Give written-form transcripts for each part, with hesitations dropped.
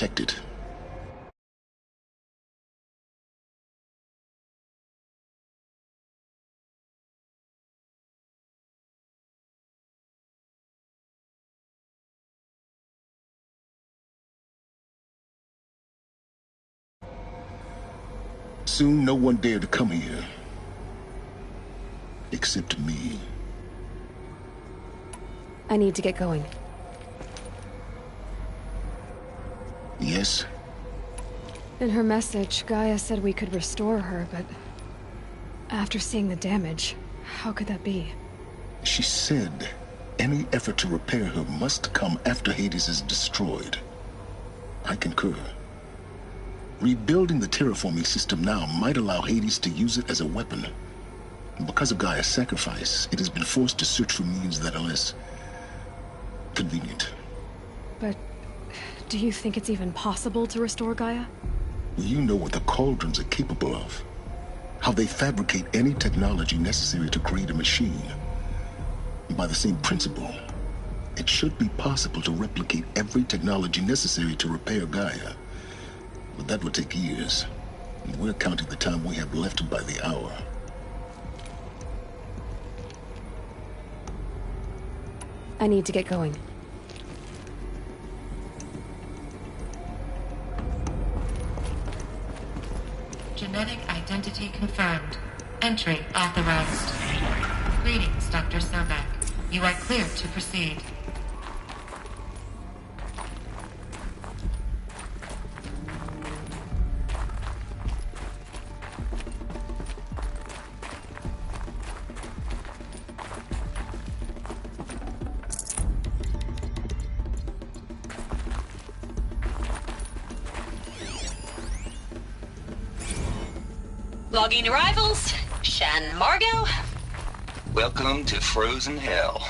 infected. Soon, no one dared to come here. Except me. I need to get going. Yes? In her message, Gaia said we could restore her, but... after seeing the damage, how could that be? She said any effort to repair her must come after Hades is destroyed. I concur. Rebuilding the terraforming system now might allow Hades to use it as a weapon. Because of Gaia's sacrifice, it has been forced to search for means that are less convenient. But do you think it's even possible to restore Gaia? You know what the Cauldrons are capable of. How they fabricate any technology necessary to create a machine. By the same principle, it should be possible to replicate every technology necessary to repair Gaia. But that would take years. And we're counting the time we have left by the hour. I need to get going. Genetic identity confirmed. Entry authorized. Greetings, Dr. Sobek. You are cleared to proceed. Logging arrivals. Shan Margot. Welcome to Frozen Hell.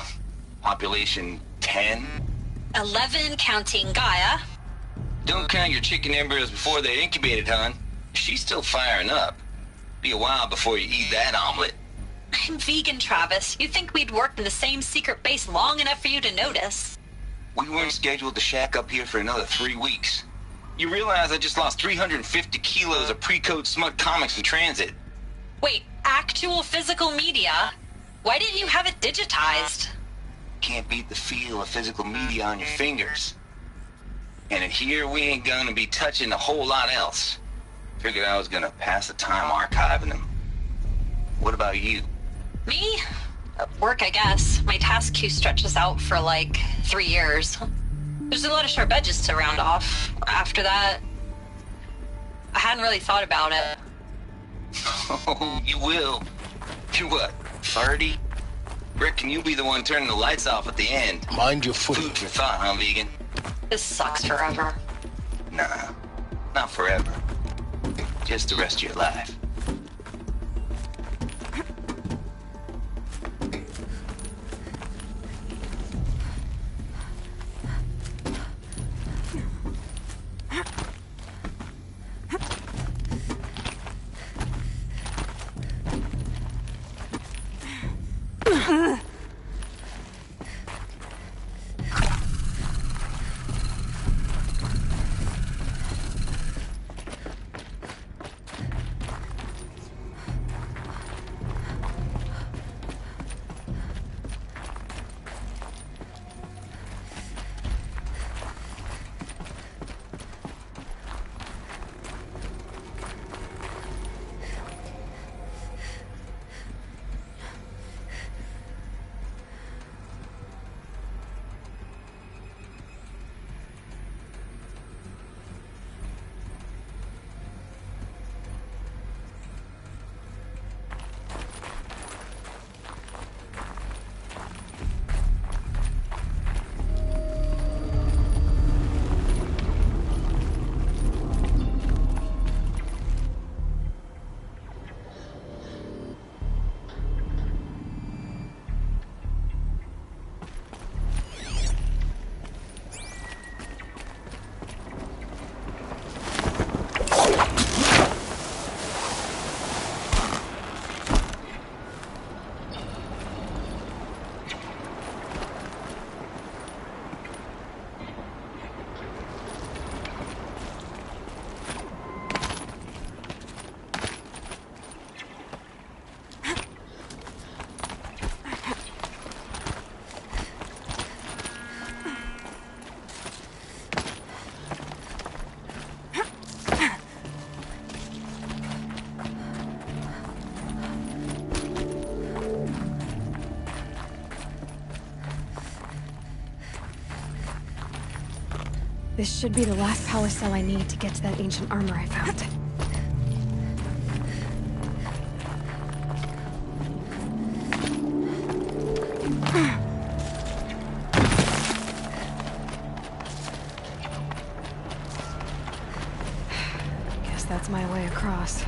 Population 10. 11 counting Gaia. Don't count your chicken embryos before they're incubated, hon. She's still firing up. Be a while before you eat that omelet. I'm vegan, Travis. You'd think we'd worked in the same secret base long enough for you to notice. We weren't scheduled to shack up here for another 3 weeks. You realize I just lost 350 kilos of pre-code smut comics in transit. Wait, actual physical media? Why didn't you have it digitized? Can't beat the feel of physical media on your fingers. And in here, we ain't gonna be touching a whole lot else. Figured I was gonna pass the time archiving them. What about you? Me? Work, I guess. My task queue stretches out for like 3 years. There's a lot of sharp edges to round off. After that, I hadn't really thought about it. Oh, you will. You're what, 30? Reckon you'll be the one turning the lights off at the end. Mind your foot. Food for thought, huh, vegan? This sucks forever. Nah, not forever. Just the rest of your life. This should be the last power cell I need to get to that ancient armor I found. Guess that's my way across.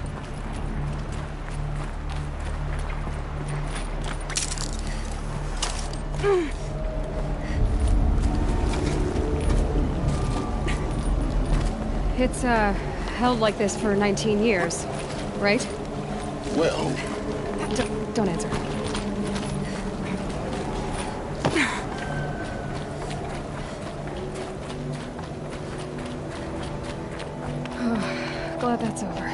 It's, held like this for 19 years, right? Well, Don't answer. Glad that's over.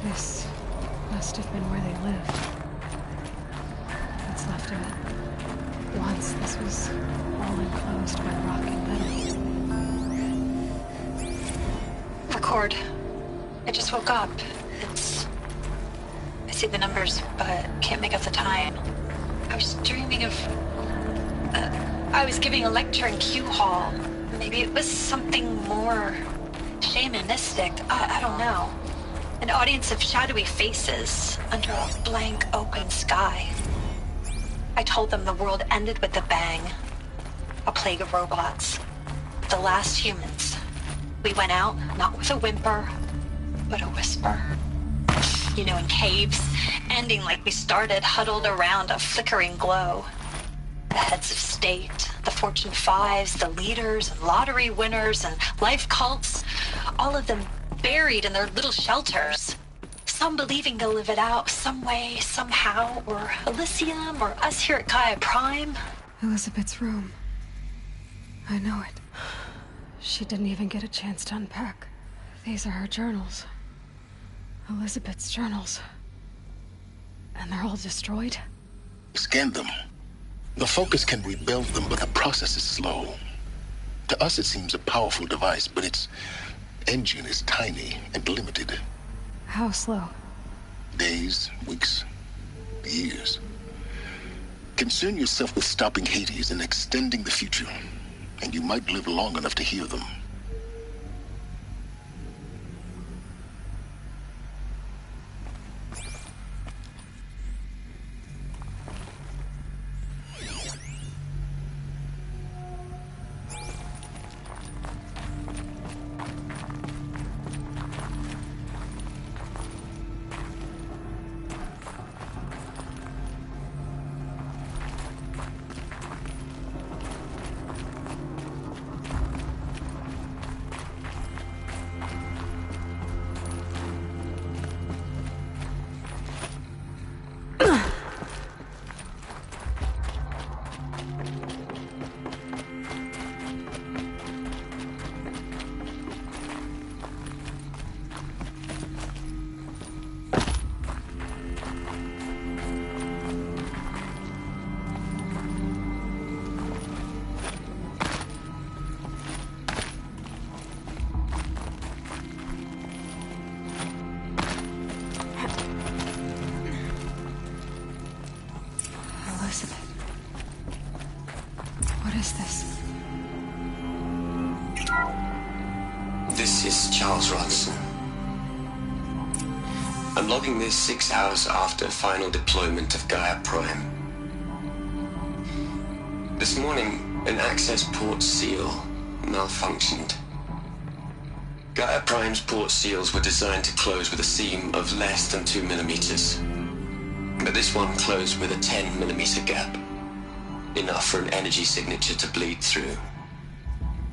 This must have been where they lived. What's left of it. Once this was all enclosed by rock and metal. Record. I just woke up. I see the numbers, but can't make out the time. I was dreaming of... I was giving a lecture in Q Hall. Maybe it was something more shamanistic. I don't know. An audience of shadowy faces under a blank open sky. I told them the world ended with a bang. A plague of robots. The last humans. We went out, not with a whimper, but a whisper. You know, in caves, ending like we started, huddled around a flickering glow. The heads of state, the Fortune 5s, the leaders and lottery winners and life cults, all of them buried in their little shelters. Some believing they'll live it out some way, somehow, or Elysium, or us here at Gaia Prime. Elizabeth's room. I know it. She didn't even get a chance to unpack. These are her journals. Elizabeth's journals. And they're all destroyed? scan them. The Focus can rebuild them, but the process is slow. To us, it seems a powerful device, but its engine is tiny and limited. How slow? Days, weeks, years. Concern yourself with stopping Hades and extending the future, and you might live long enough to hear them. I'm logging this 6 hours after final deployment of Gaia Prime. This morning, an access port seal malfunctioned. Gaia Prime's port seals were designed to close with a seam of less than 2 millimeters. But this one closed with a 10 millimeter gap. Enough for an energy signature to bleed through.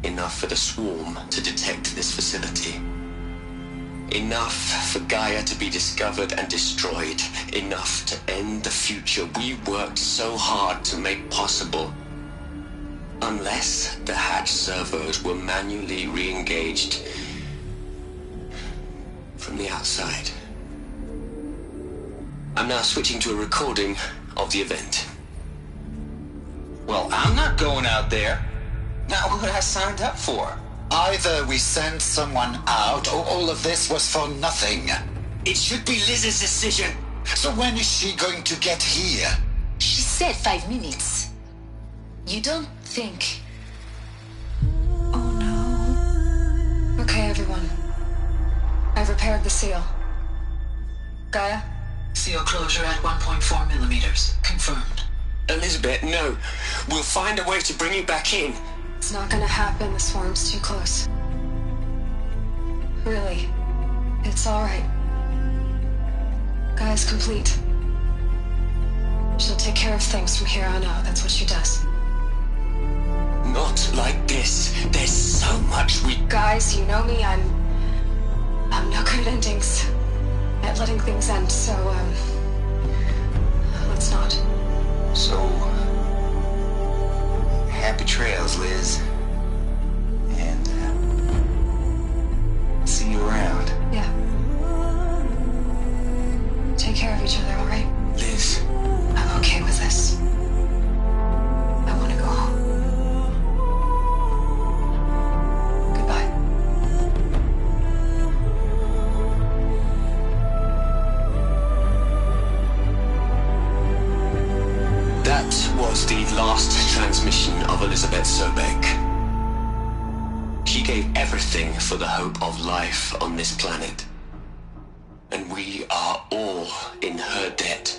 Enough for the swarm to detect this facility. Enough for Gaia to be discovered and destroyed. Enough to end the future we worked so hard to make possible. Unless the hatch servos were manually re-engaged from the outside. I'm now switching to a recording of the event. Well, I'm not going out there. Not what I signed up for. Either we send someone out, or all of this was for nothing. It should be Liz's decision. So when is she going to get here? She said 5 minutes. You don't think... Oh no. Okay, everyone. I've repaired the seal. Gaia? Seal closure at 1.4 millimeters. Confirmed. Elizabeth, no. We'll find a way to bring you back in. It's not gonna happen. The swarm's too close. Really. It's alright. Gaia's complete. She'll take care of things from here on out. That's what she does. Not like this. There's so much we... Guys, you know me. I'm no good at endings. At letting things end, so, let's not. So, happy trails, Liz. And, see you around. Yeah. Take care of each other, alright? Liz. I'm okay with this. I want to go home. Goodbye. That was the last transmission of Elizabeth Sobek. She gave everything for the hope of life on this planet. And we are all in her debt.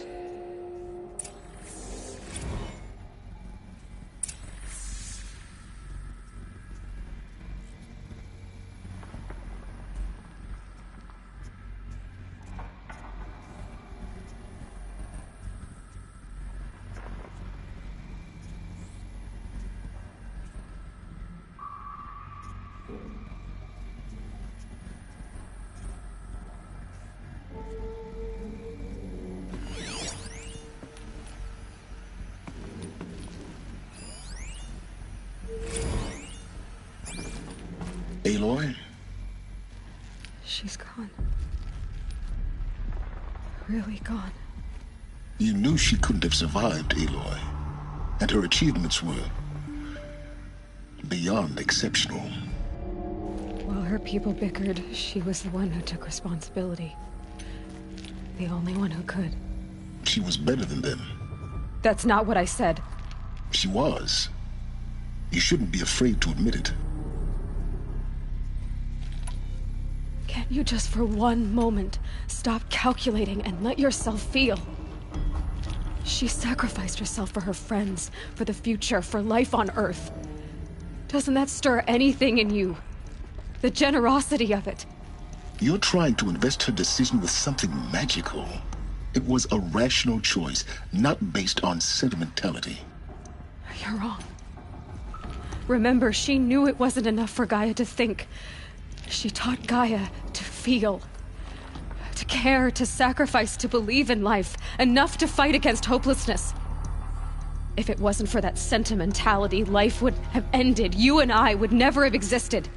Aloy? She's gone. Really gone. You knew she couldn't have survived, Aloy. And her achievements were beyond exceptional. While her people bickered, she was the one who took responsibility. The only one who could. She was better than them. That's not what I said. She was. You shouldn't be afraid to admit it. Can't you just for one moment stop calculating and let yourself feel? She sacrificed herself for her friends, for the future, for life on Earth. Doesn't that stir anything in you? The generosity of it. You're trying to invest her decision with something magical. It was a rational choice, not based on sentimentality. You're wrong. Remember, she knew it wasn't enough for Gaia to think. She taught Gaia to feel. To care, to sacrifice, to believe in life. Enough to fight against hopelessness. If it wasn't for that sentimentality, life would have ended. You and I would never have existed.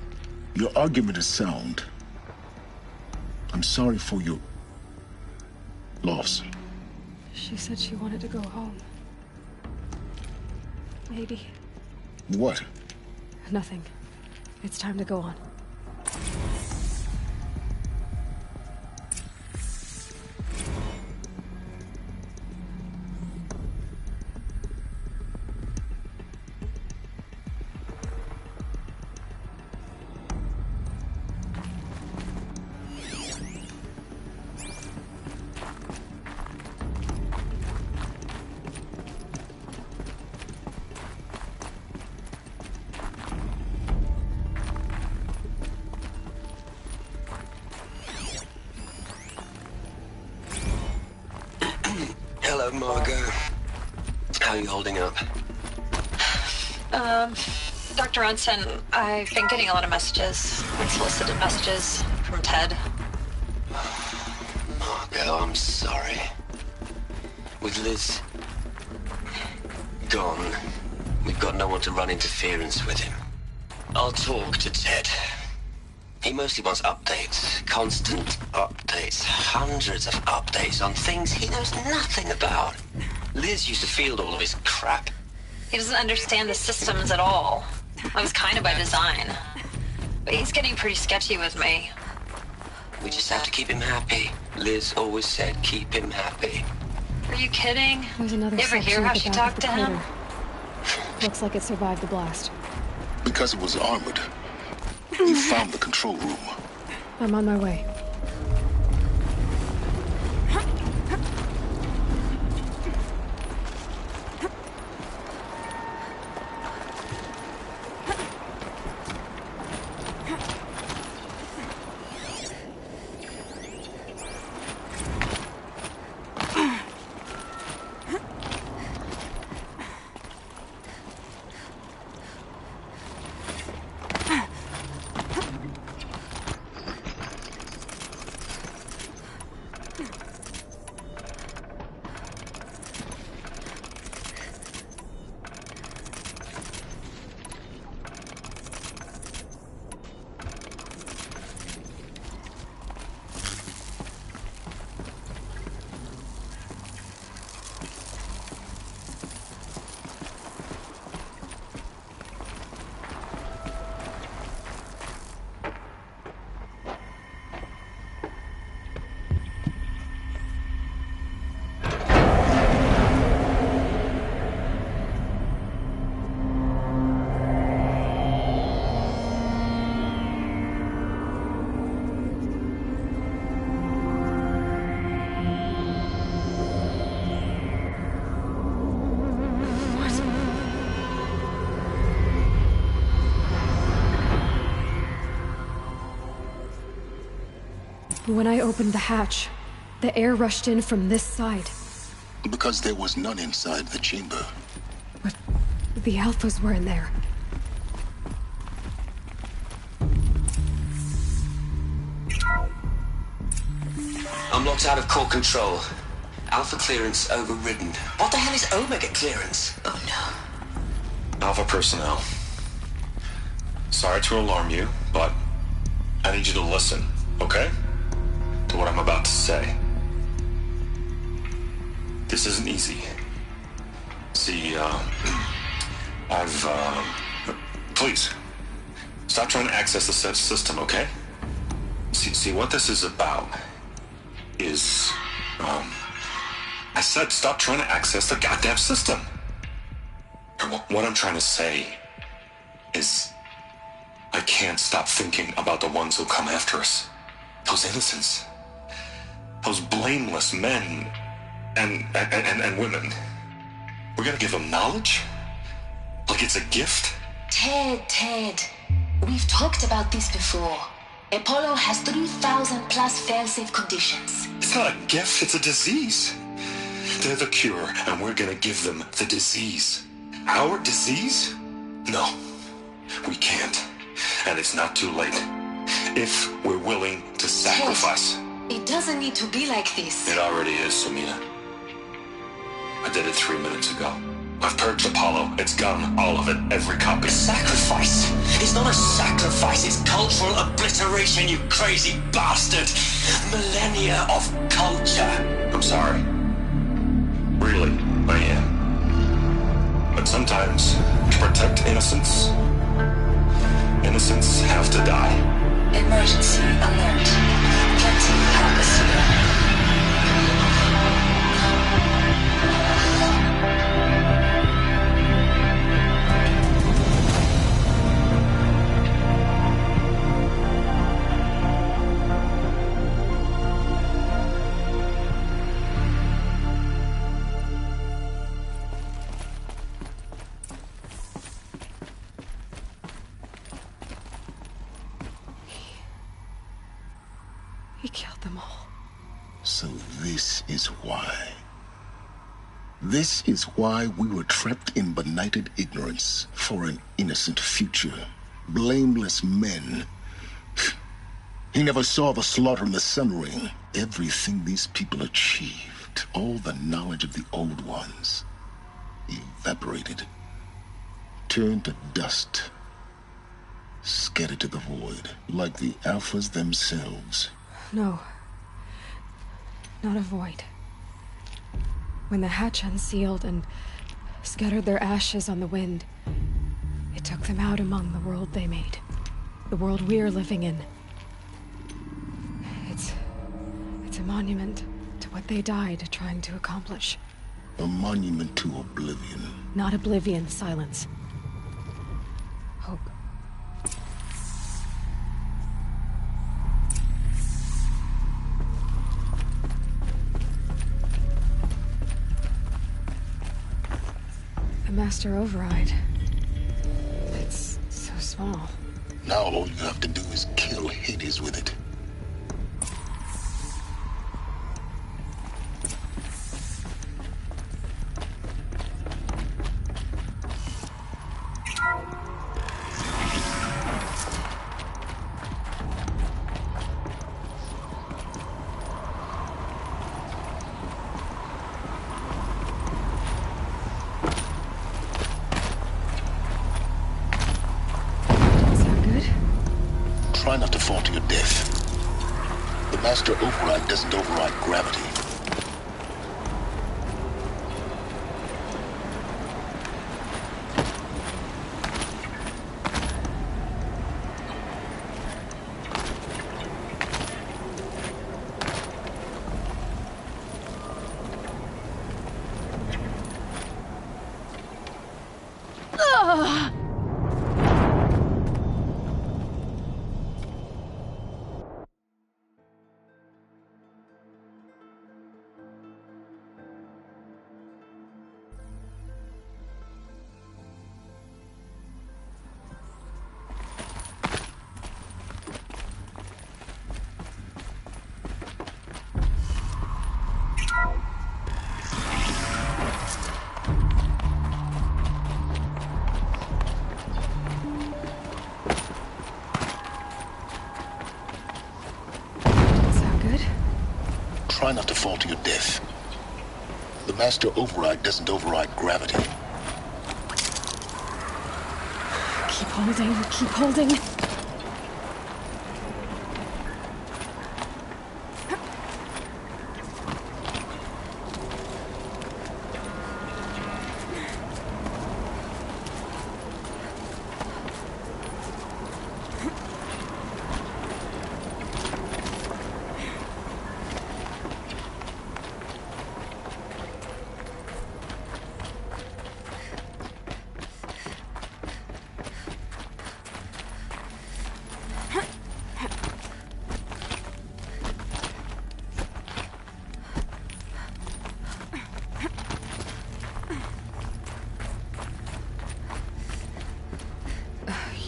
Your argument is sound. I'm sorry for your loss. She said she wanted to go home. Maybe. What? Nothing. It's time to go on. Hello, Margot. How are you holding up? Dr. Ronson, I've been getting a lot of messages, unsolicited messages from Ted. Margot, I'm sorry. With Liz gone, we've got no one to run interference with him. I'll talk to Ted. He mostly wants updates, constant updates, hundreds of updates on things he knows nothing about. Liz used to field all of his crap. He doesn't understand the systems at all. It was kind of by design. But he's getting pretty sketchy with me. We just have to keep him happy. Liz always said keep him happy. Are you kidding? There's another You ever section hear at how the she back talked of to the him? crater. Looks like it survived the blast. Because it was armored. You found the control room. I'm on my way. When I opened the hatch, the air rushed in from this side. Because there was none inside the chamber. But the Alphas were in there. I'm locked out of core control. Alpha clearance overridden. What the hell is Omega clearance? Oh no. Alpha personnel. Sorry to alarm you, but I need you to listen, okay? To what I'm about to say. This isn't easy. See, please, stop trying to access the system, okay? See, what this is about is, I said stop trying to access the goddamn system. And what I'm trying to say is, I can't stop thinking about the ones who come after us. Those innocents. Those blameless men and women. We're gonna give them knowledge? Like it's a gift? Ted. We've talked about this before. Apollo has 3,000 plus fail-safe conditions. It's not a gift, it's a disease. They're the cure, and we're gonna give them the disease. Our disease? No, we can't. And it's not too late. If we're willing to sacrifice. Ted, it doesn't need to be like this. It already is, Samina. I did it 3 minutes ago. I've purged Apollo. It's gone. All of it. Every copy. Sacrifice? It's not a sacrifice. It's cultural obliteration, you crazy bastard. Millennia of culture. I'm sorry. Really, I am. But sometimes, to protect innocence, innocents have to die. Emergency alert. Captain Purpose here. He killed them all. So this is why. This is why we were trapped in benighted ignorance for an innocent future. Blameless men. He never saw the slaughter in the Sun Ring. Everything these people achieved, all the knowledge of the old ones, evaporated, turned to dust, scattered to the void, like the Alphas themselves. No. Not a void. When the hatch unsealed and scattered their ashes on the wind. It took them out among the world they made. The world we're living in. It's a monument to what they died trying to accomplish. A monument to oblivion. Not oblivion, silence. Hope. The Master Override. It's so small. Now all you have to do is kill Hades with it. Try not to fall to your death. The Master Override doesn't override gravity. Try not to fall to your death. The Master Override doesn't override gravity. Keep holding, keep holding.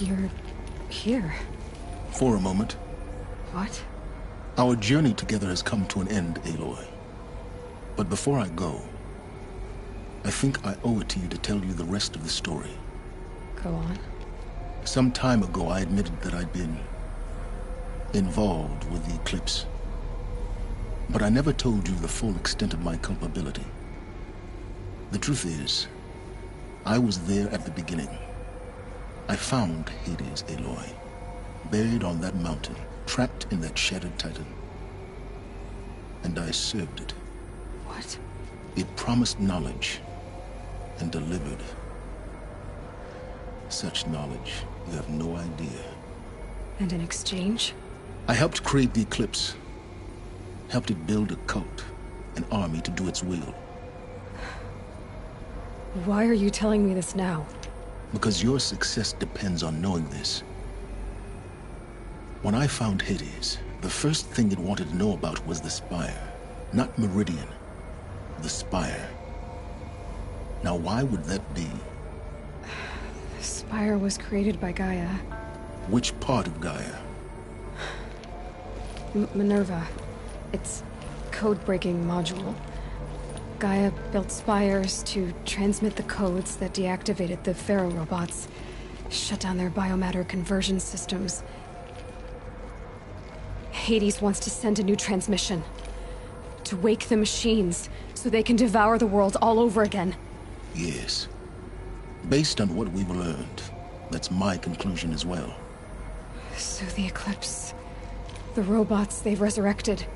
You're here. For a moment. What? Our journey together has come to an end, Aloy. But before I go, I think I owe it to you to tell you the rest of the story. Go on. Some time ago, I admitted that I'd been involved with the eclipse. But I never told you the full extent of my culpability. The truth is, I was there at the beginning. I found Hades, Aloy, buried on that mountain, trapped in that shattered titan. And I served it. What? It promised knowledge and delivered. Such knowledge, you have no idea. And in exchange? I helped create the eclipse. Helped it build a cult, an army to do its will. Why are you telling me this now? Because your success depends on knowing this. When I found Hades, the first thing it wanted to know about was the Spire. Not Meridian. The Spire. Now why would that be? The Spire was created by Gaia. Which part of Gaia? Minerva. It's code-breaking module. Gaia built spires to transmit the codes that deactivated the Pharaoh robots, shut down their biomatter conversion systems. Hades wants to send a new transmission. To wake the machines, so they can devour the world all over again. Yes. Based on what we've learned, that's my conclusion as well. So the Eclipse, the robots they've resurrected,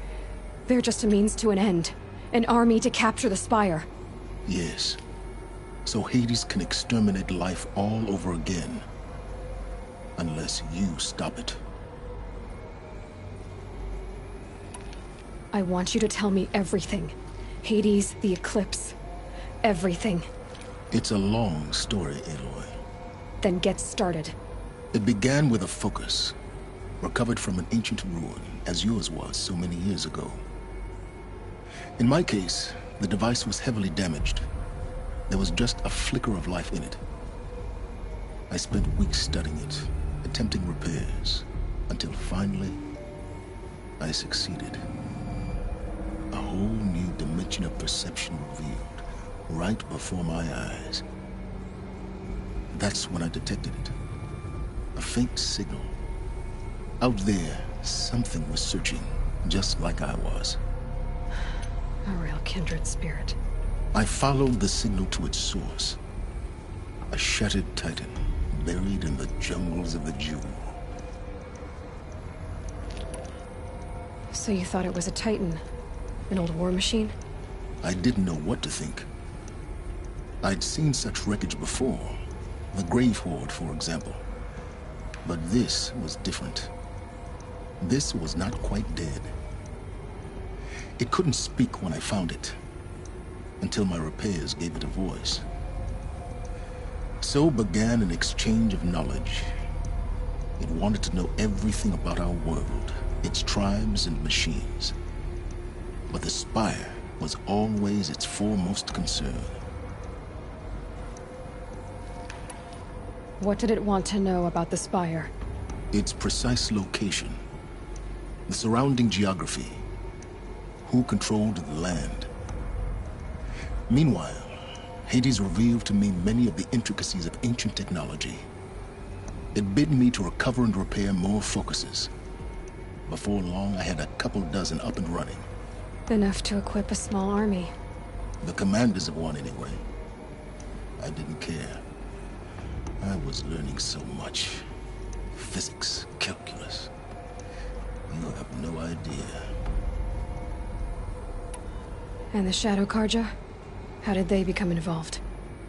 they're just a means to an end. An army to capture the Spire. Yes. so Hades can exterminate life all over again. Unless you stop it. I want you to tell me everything. Hades, the eclipse, everything. It's a long story, Aloy. Then get started. It began with a focus, recovered from an ancient ruin, as yours was so many years ago. In my case, the device was heavily damaged. There was just a flicker of life in it. I spent weeks studying it, attempting repairs, until finally, I succeeded. A whole new dimension of perception revealed, right before my eyes. That's when I detected it. A faint signal. Out there, something was searching, just like I was. A real kindred spirit. I followed the signal to its source. A shattered titan, buried in the jungles of the Jewel. So you thought it was a titan? An old war machine? I didn't know what to think. I'd seen such wreckage before. The Grave Horde, for example. But this was different. This was not quite dead. It couldn't speak when I found it, until my repairs gave it a voice. So began an exchange of knowledge. It wanted to know everything about our world, its tribes and machines. But the Spire was always its foremost concern. What did it want to know about the Spire? Its precise location, the surrounding geography, who controlled the land. Meanwhile, Hades revealed to me many of the intricacies of ancient technology. It bid me to recover and repair more focuses. Before long, I had a couple dozen up and running. Enough to equip a small army. The commanders of one, anyway. I didn't care. I was learning so much. Physics, calculus. You have no idea. And the Shadow Karja? How did they become involved?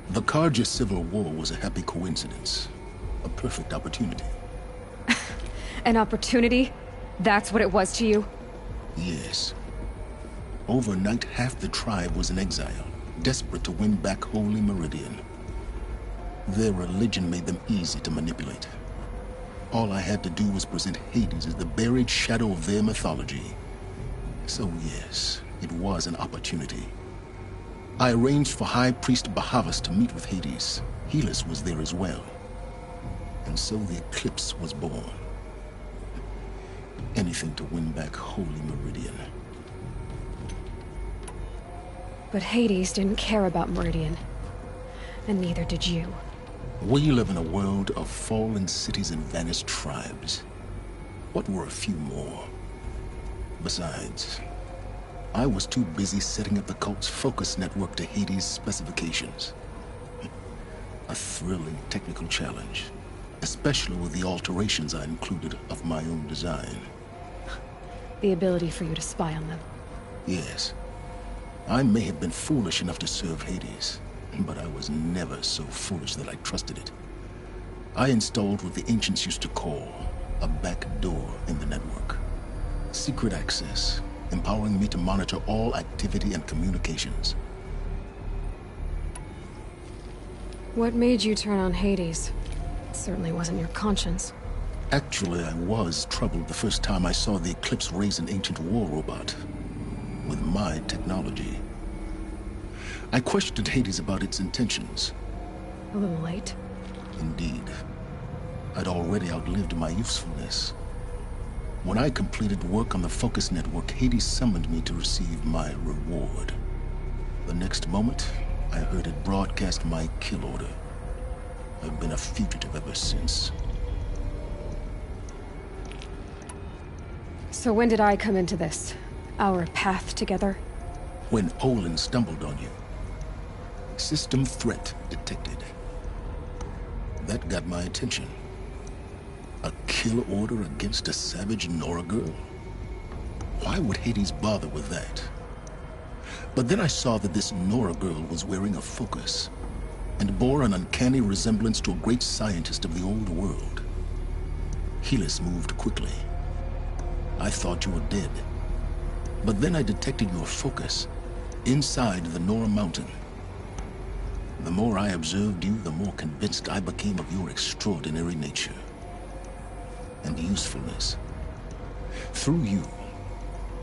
The Karja Civil War was a happy coincidence. A perfect opportunity. An opportunity? That's what it was to you? Yes. Overnight, half the tribe was in exile, desperate to win back Holy Meridian. Their religion made them easy to manipulate. All I had to do was present Hades as the buried shadow of their mythology. So yes, it was an opportunity. I arranged for High Priest Bahavas to meet with Hades. Helis was there as well. And so the eclipse was born. Anything to win back Holy Meridian. But Hades didn't care about Meridian. And neither did you. We live in a world of fallen cities and vanished tribes. What were a few more? Besides, I was too busy setting up the cult's focus network to Hades' specifications. A thrilling technical challenge, especially with the alterations I included of my own design. The ability for you to spy on them. Yes. I may have been foolish enough to serve Hades, but I was never so foolish that I trusted it. I installed what the ancients used to call a back door in the network. Secret access, empowering me to monitor all activity and communications. What made you turn on Hades? It certainly wasn't your conscience. Actually, I was troubled the first time I saw the Eclipse raise an ancient war robot. With my technology. I questioned Hades about its intentions. A little late. Indeed. I'd already outlived my usefulness. When I completed work on the Focus Network, Hades summoned me to receive my reward. The next moment, I heard it broadcast my kill order. I've been a fugitive ever since. So when did I come into this? Our path together? When Olin stumbled on you. System threat detected. That got my attention. A kill order against a savage Nora girl? Why would Hades bother with that? But then I saw that this Nora girl was wearing a focus. and bore an uncanny resemblance to a great scientist of the old world. Helis moved quickly. I thought you were dead. But then I detected your focus inside the Nora Mountain. The more I observed you, the more convinced I became of your extraordinary nature and usefulness. Through you,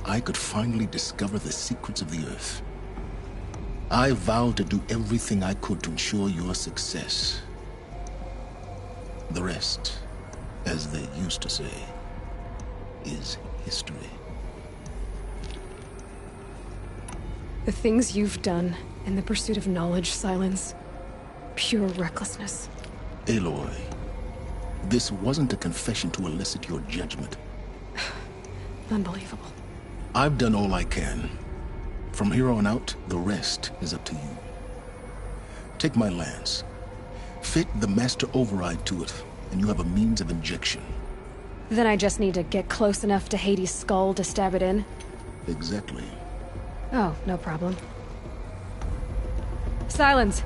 I could finally discover the secrets of the Earth. I vowed to do everything I could to ensure your success. The rest, as they used to say, is history. The things you've done in the pursuit of knowledge, Silence, pure recklessness. Aloy, this wasn't a confession to elicit your judgment. Unbelievable. I've done all I can. From here on out, the rest is up to you. Take my lance. Fit the master override to it, and you have a means of injection. Then I just need to get close enough to Hades' skull to stab it in? Exactly. Oh, no problem. Silence!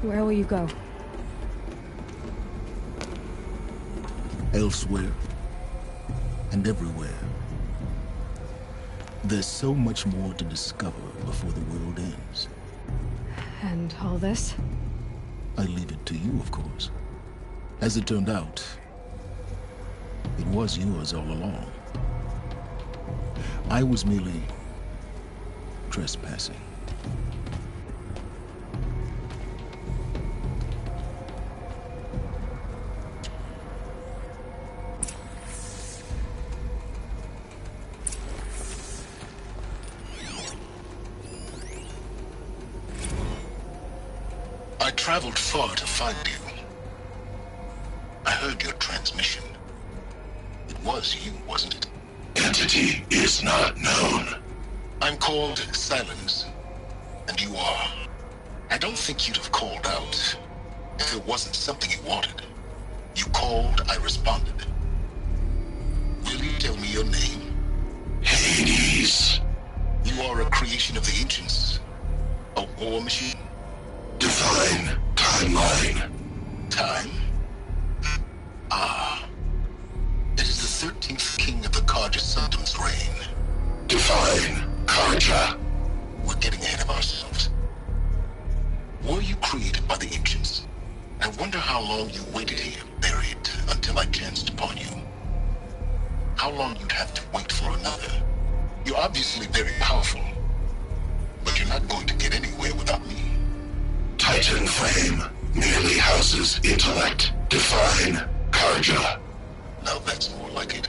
Where will you go? Elsewhere. And everywhere. There's so much more to discover before the world ends. And all this? I leave it to you, of course. As it turned out, it was yours all along. I was merely trespassing. I traveled far to find you. I heard your transmission. It was you, wasn't it? Entity is not known. I'm called Silence, and you are. I don't think you'd have called out if it wasn't something you wanted. You called, I responded. Will you tell me your name? Hades. You are a creation of the ancients. A war machine? Divine timeline. Time? Ah. It is the 13th king of the Karja Sultan's reign. Divine Karja. We're getting ahead of ourselves. Were you created by the ancients? I wonder how long you waited here, buried, until I chanced upon you. How long you'd have to wait for another. You're obviously very powerful, but you're not going to get anywhere without me. Titan Flame merely houses intellect. Divine Karja. Now that's more like it.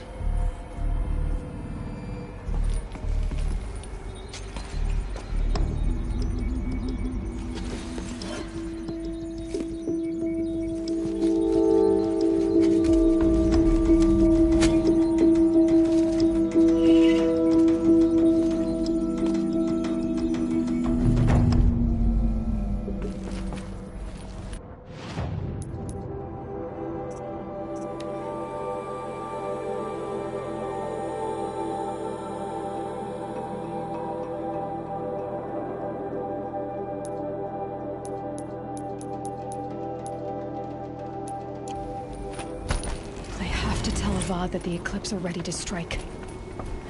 That the Eclipse are ready to strike.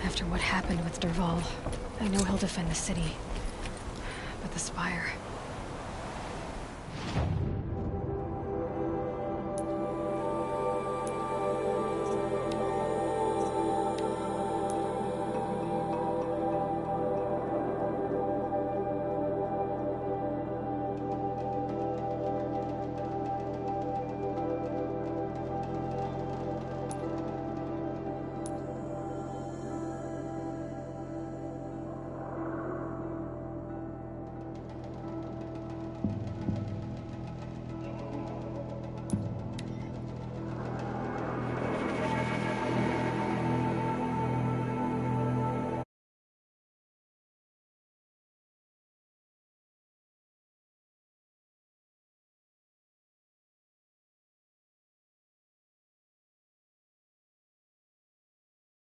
After what happened with Dervahl, I know he'll defend the city. But the Spire...